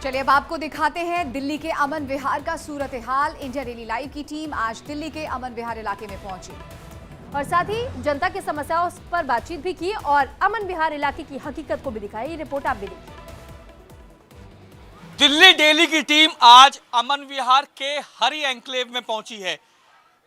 चलिए अब आपको दिखाते हैं दिल्ली के अमन विहार का सूरत हाल। इंडिया डेली लाइव की टीम आज दिल्ली के अमन विहार इलाके में पहुंची और साथ ही जनता की समस्याओं पर बातचीत भी की और अमन विहार इलाके की हकीकत को भी दिखाई। ये रिपोर्ट आप भी देखिए। दिल्ली डेली की टीम आज अमन विहार के हरी एन्क्लेव में पहुंची है।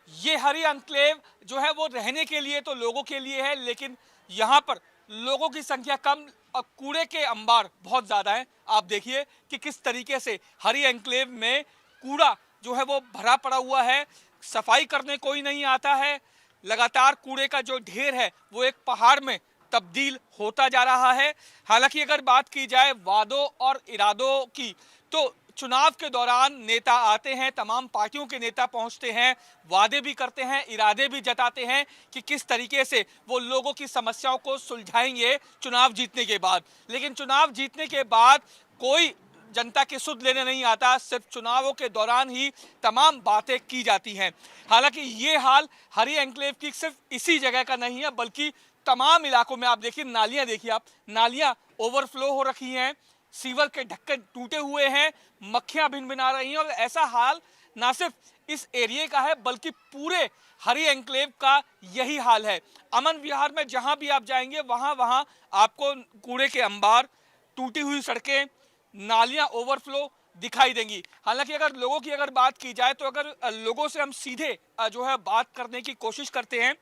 ये हरी एन्क्लेव जो है वो रहने के लिए तो लोगों के लिए है, लेकिन यहाँ पर लोगों की संख्या कम और कूड़े के अंबार बहुत ज़्यादा हैं। आप देखिए कि किस तरीके से हरी एन्क्लेव में कूड़ा जो है वो भरा पड़ा हुआ है, सफाई करने कोई नहीं आता है। लगातार कूड़े का जो ढेर है वो एक पहाड़ में तब्दील होता जा रहा है। हालांकि अगर बात की जाए वादों और इरादों की, तो चुनाव के दौरान नेता आते हैं, तमाम पार्टियों के नेता पहुंचते हैं, वादे भी करते हैं, इरादे भी जताते हैं कि किस तरीके से वो लोगों की समस्याओं को सुलझाएंगे चुनाव जीतने के बाद। लेकिन चुनाव जीतने के बाद कोई जनता की सुध लेने नहीं आता, सिर्फ चुनावों के दौरान ही तमाम बातें की जाती हैं। हालांकि ये हाल हरी एन्क्लेव की सिर्फ इसी जगह का नहीं है, बल्कि तमाम इलाकों में आप देखिए, नालियां देखिए, आप नालियां ओवरफ्लो हो रखी हैं, सीवर के ढक्कन टूटे हुए हैं, मक्खियां भिनभिना रही हैं। और ऐसा हाल ना सिर्फ इस एरिया का है बल्कि पूरे हरी एन्क्लेव का यही हाल है। अमन विहार में जहां भी आप जाएंगे वहां आपको कूड़े के अंबार, टूटी हुई सड़कें, नालियां ओवरफ्लो दिखाई देंगी। हालांकि अगर लोगों की बात की जाए, तो अगर लोगों से हम सीधे जो है बात करने की कोशिश करते हैं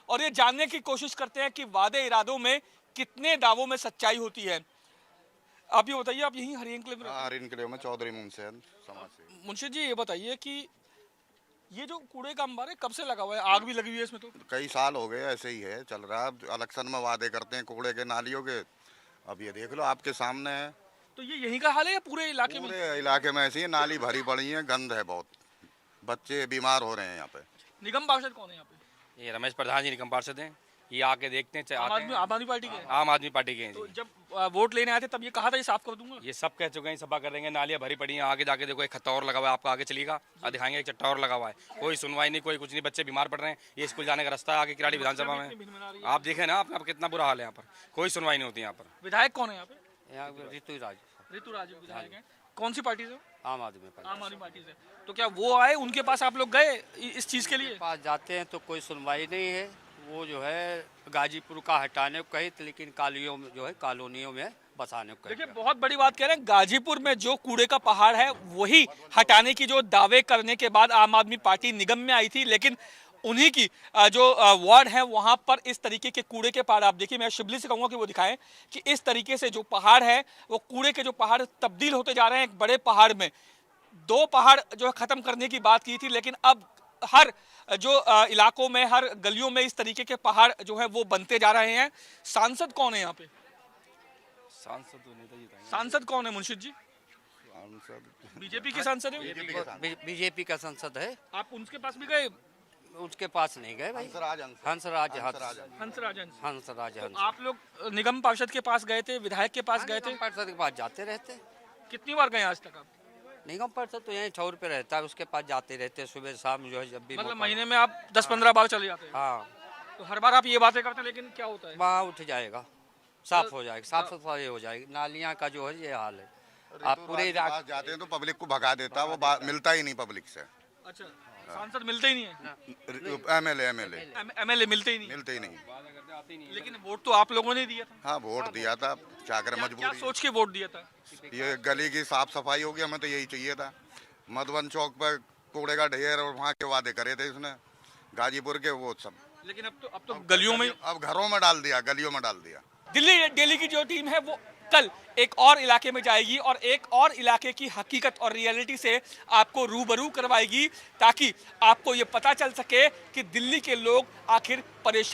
और ये जानने की कोशिश करते हैं कि वादे इरादों में कितने दावों में सच्चाई होती है। आप ये बताइए, आप यहीं हरी एन्क्लेव में? हरी एन्क्लेव में चौधरी मुंशिद समाज से। मुंशिद जी, ये बताइए कि ये जो कूड़े का अंबार है कब से लगा हुआ है? आग भी लगी हुई है इसमें? तो कई साल हो गए ऐसे ही है, चल रहा है। इलेक्शन में वादे करते हैं कूड़े के, नालियों के। अब ये देख लो आपके सामने है। तो ये यहीं का हाल है या पूरे इलाके में? पूरे इलाके में ऐसी है, नाली भरी पड़ी है, गंद है बहुत, बच्चे बीमार हो रहे हैं यहाँ पे। निगम पार्षद कौन है यहाँ पे? ये रमेश प्रधान जी निगम पार्षद हैं। ये आके देखते हैं, आम आदमी पार्टी के? आम आदमी पार्टी के हैं तो जी। जब वोट लेने आए थे तब ये कहा था ये साफ कर दूंगा? ये सब कह चुके हैं सफा कर देंगे, नालियाँ भरी पड़ी हैं। आगे जाके देखो एक खत्ता और लगा हुआ है, आपको आगे चलिएगा और दिखाएंगे, एक चट्टा और लगा हुआ है। कोई सुनवाई नहीं, कोई कुछ नहीं, बच्चे बीमार पड़ रहे हैं। ये स्कूल जाने का रास्ता है आगे किराड़ी विधानसभा में, आप देखें ना आप कितना बुरा हाल है यहाँ पर। कोई सुनवाई नहीं होती यहाँ पर। विधायक कौन है यहाँ पे? यहाँ ऋतुराज विधायक है। कौन सी पार्टी से? आम आदमी पार्टी। आम आदमी पार्टी से। तो क्या वो आए, उनके पास आप लोग गए इस चीज के लिए? पास जाते हैं तो कोई सुनवाई नहीं है। वो जो है गाजीपुर का हटाने को कही, लेकिन कालियों में जो है कॉलोनियों में बसाने को देखिए, कही। बहुत बड़ी बात कह रहे हैं, गाजीपुर में जो कूड़े का पहाड़ है वही हटाने की जो दावे करने के बाद आम आदमी पार्टी निगम में आई थी, लेकिन उन्हीं की जो वार्ड है वहां पर इस तरीके के कूड़े के पहाड़, आप देखिए, मैं शिबली से कहूंगा कि वो दिखाएं कि इस तरीके से जो पहाड़ है वो कूड़े के जो पहाड़ तब्दील होते जा रहे हैं एक बड़े पहाड़ में। 2 पहाड़ जो है खत्म करने की बात की थी, लेकिन अब हर जो इलाकों में, हर गलियों में इस तरीके के पहाड़ जो है वो बनते जा रहे हैं। सांसद कौन है यहाँ पे? सांसद कौन है मुंशिद जी? बीजेपी के सांसद है? बीजेपी का संसद है। आप उनके पास भी गए? उसके पास नहीं गए भाई। हंसराज आप लोग निगम पार्षद के पास गए थे, विधायक के पास गए थे? पार्षद के पास जाते रहते। कितनी बार गए आज तक आप? निगम पार्षद तो यहीं छोर पे रहता है, उसके पास जाते रहते सुबह शाम, जो है जब भी मतलब मौका- महीने में आप 10-15 बार चले जाते हैं? हाँ, तो हर बार आप ये बातें करते हैं, लेकिन क्या होता है? वहाँ उठ जाएगा, साफ हो जाएगा, साफ सफाई हो जाएगी। नालियाँ का जो है ये हाल है। आप पूरे इलाके जाते हैं तो पब्लिक को भगा देता, वो मिलता ही नहीं पब्लिक से। अच्छा, सांसद मिलते ही नहीं है? एमएलए मिलते ही नहीं? मिलते ही नहीं। लेकिन वोट तो आप लोगों ने दिया था। हाँ, वोट दिया था, क्या करें, क्या मजबूरी। सोच के वोट दिया था? ये गली की साफ सफाई होगी, हमें तो यही चाहिए था। मधुबन चौक पर कूड़े का ढेर और वहाँ के वादे करे थे इसने, गाजीपुर के, वो सब। लेकिन अब तो गलियों में, अब घरों में डाल दिया, गलियों में डाल दिया। दिल्ली डेली की जो टीम है वो कल एक और इलाके में जाएगी और एक और इलाके की हकीकत और रियलिटी से आपको रूबरू करवाएगी, ताकि आपको ये पता चल सके कि दिल्ली के लोग आखिर परेशान